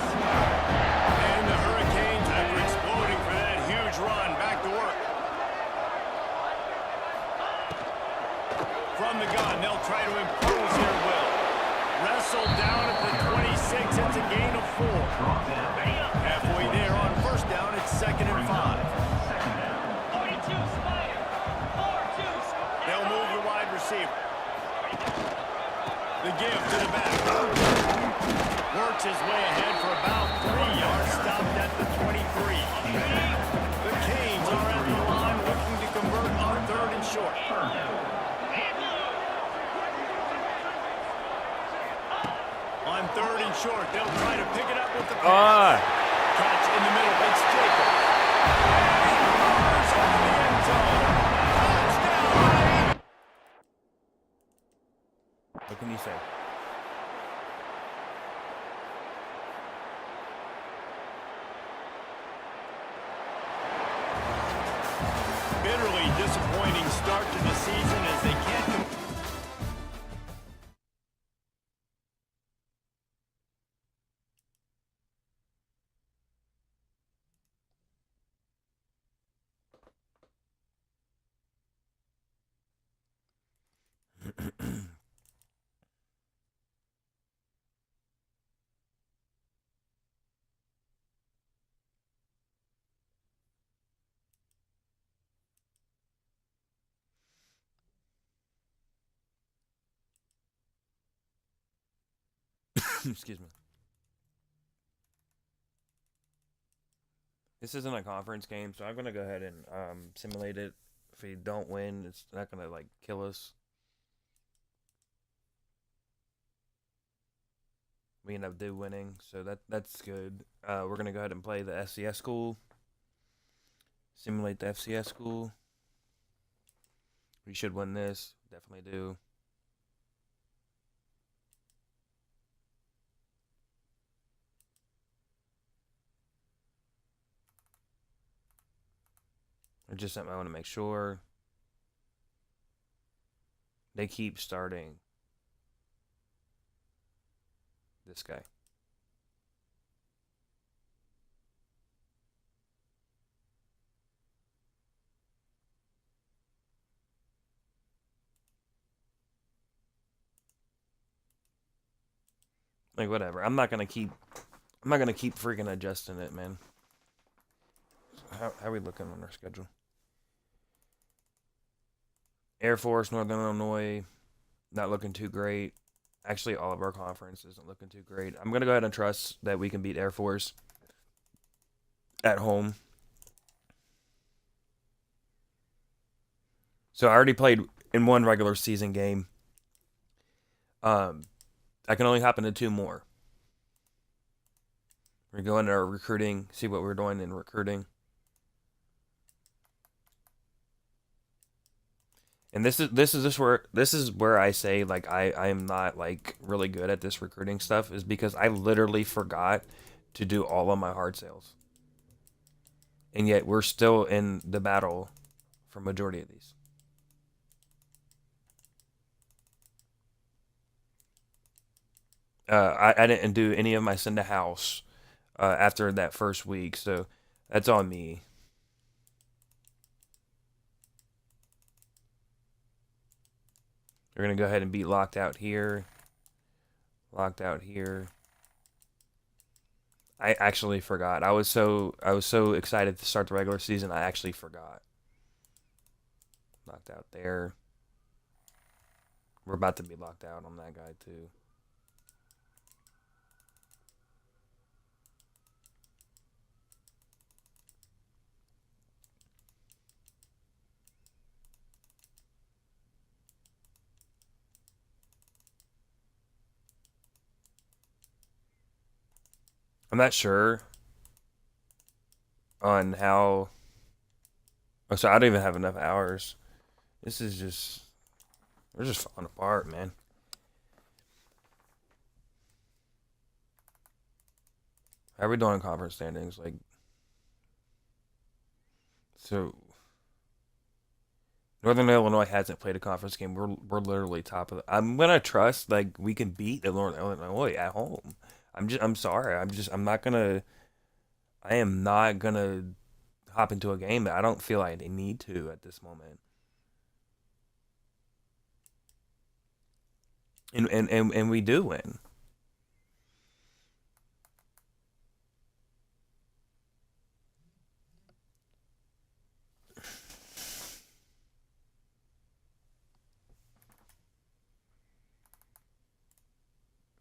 And the Hurricanes, after exploding for that huge run, back to work. From the gun, they'll try to impose their will. Wrestled down at the 26. It's a gain of 4. Halfway there on first down. It's 2nd and 5. They'll move the wide receiver. The give to the back. Works his way ahead for about 3 yards. Stopped at the 23. The Canes are at the line looking to convert on 3rd and short. On 3rd and short, they'll try to pick it up with the pass. Catch in the middle. It's Jacob. And he fires into the end zone. Touchdown! What can you say? Bitterly disappointing start to the season as they can't. Excuse me. This isn't a conference game, so I'm gonna go ahead and simulate it. If we don't win, it's not gonna like kill us. We ended up winning, so that's good. We're gonna go ahead and play the SCS school. Simulate the FCS school. We should win this. Definitely do. Or just something I want to make sure. They keep starting this guy. Like whatever. I'm not gonna keep freaking adjusting it, man. How are we looking on our schedule? Air Force, Northern Illinois, not looking too great. Actually, all of our conference isn't looking too great. I'm gonna go ahead and trust that we can beat Air Force at home. So I already played in one regular season game. I can only hop into 2 more. We're going to our recruiting, see what we're doing in recruiting. And this is where I say like I am not like really good at this recruiting stuff, is because I literally forgot to do all of my hard sales. And yet we're still in the battle for majority of these. I didn't do any of my send to house after that first week, so that's on me. We're gonna go ahead and be locked out here. Locked out here. I actually forgot. I was so excited to start the regular season. I actually forgot. Locked out there. We're about to be locked out on that guy too. I'm not sure on how. Oh, so I don't even have enough hours. This is just. We're just falling apart, man. How are we doing in conference standings? Like, so Northern Illinois hasn't played a conference game. We're literally top of the. I'm gonna trust like we can beat Northern Illinois at home. I'm sorry. I'm not gonna. I am not gonna hop into a game that I don't feel like I need to at this moment. And we do win.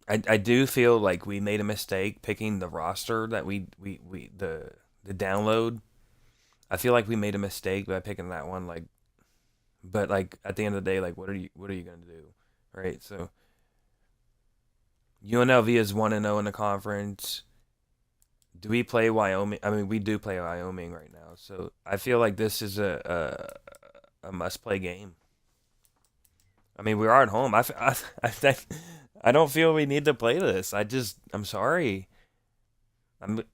I do feel like we made a mistake picking the roster that the download. I feel like we made a mistake by picking that one. Like, but like at the end of the day, like what are you gonna do, right? So UNLV is 1-0 in the conference. Do we play Wyoming? I mean, we do play Wyoming right now. So I feel like this is a must play game. I mean, we are at home. I don't feel we need to play this. I'm sorry. I'm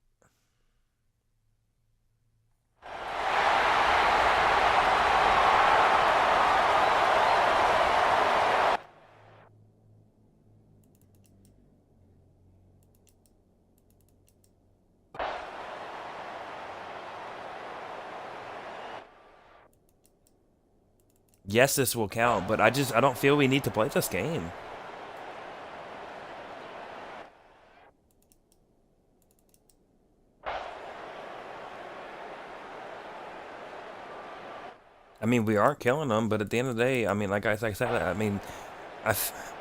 Yes, this will count, but I don't feel we need to play this game. I mean, we are killing them, but at the end of the day, I mean, like I said, I mean, I f-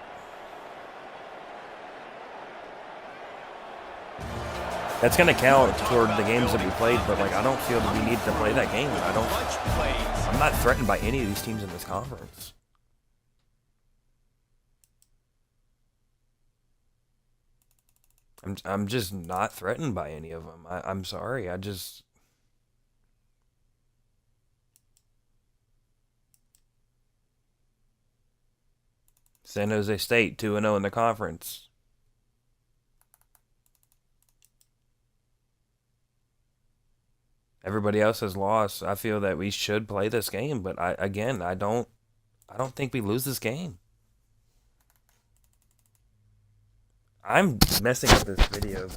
that's gonna count toward the games that we played, but like I don't feel that we need to play that game. Much plays. I'm not threatened by any of these teams in this conference. I'm just not threatened by any of them. I'm sorry. I just San Jose State 2-0 in the conference. Everybody else has lost. I feel that we should play this game, but I don't think we lose this game. I'm messing up this video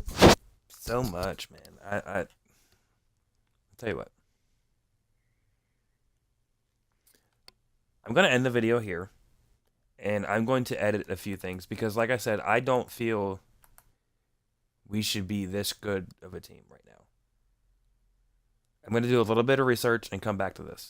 so much, man. I'll tell you what. I'm gonna end the video here, and I'm going to edit a few things because, like I said, I don't feel we should be this good of a team right now. I'm going to do a little bit of research and come back to this.